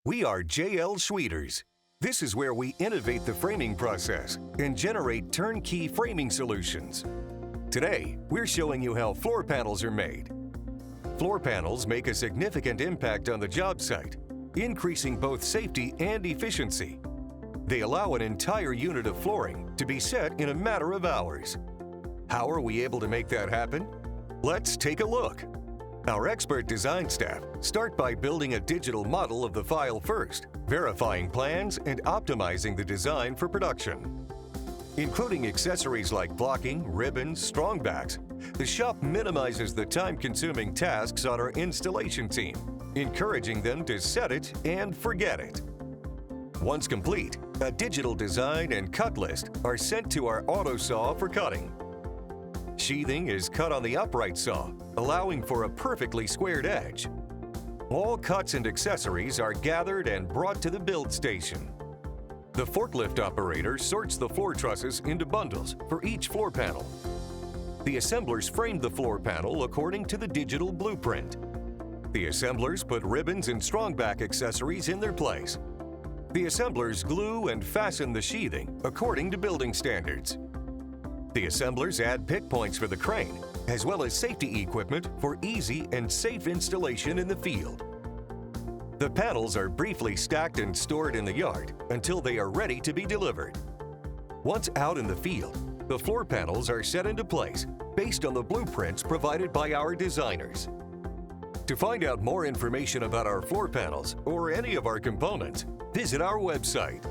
We are JL Schwieters. This is where we innovate the framing process and generate turnkey framing solutions. Today, we're showing you how floor panels are made. Floor panels make a significant impact on the job site, increasing both safety and efficiency. They allow an entire unit of flooring to be set in a matter of hours. How are we able to make that happen? Let's take a look. Our expert design staff start by building a digital model of the file first, verifying plans and optimizing the design for production. Including accessories like blocking, ribbons, strongbacks, the shop minimizes the time-consuming tasks on our installation team, encouraging them to set it and forget it. Once complete, a digital design and cut list are sent to our auto saw for cutting. Sheathing is cut on the upright saw, allowing for a perfectly squared edge. All cuts and accessories are gathered and brought to the build station. The forklift operator sorts the floor trusses into bundles for each floor panel. The assemblers frame the floor panel according to the digital blueprint. The assemblers put ribbons and strongback accessories in their place. The assemblers glue and fasten the sheathing according to building standards. The assemblers add pick points for the crane, as well as safety equipment for easy and safe installation in the field. The panels are briefly stacked and stored in the yard until they are ready to be delivered. Once out in the field, the floor panels are set into place based on the blueprints provided by our designers. To find out more information about our floor panels or any of our components, visit our website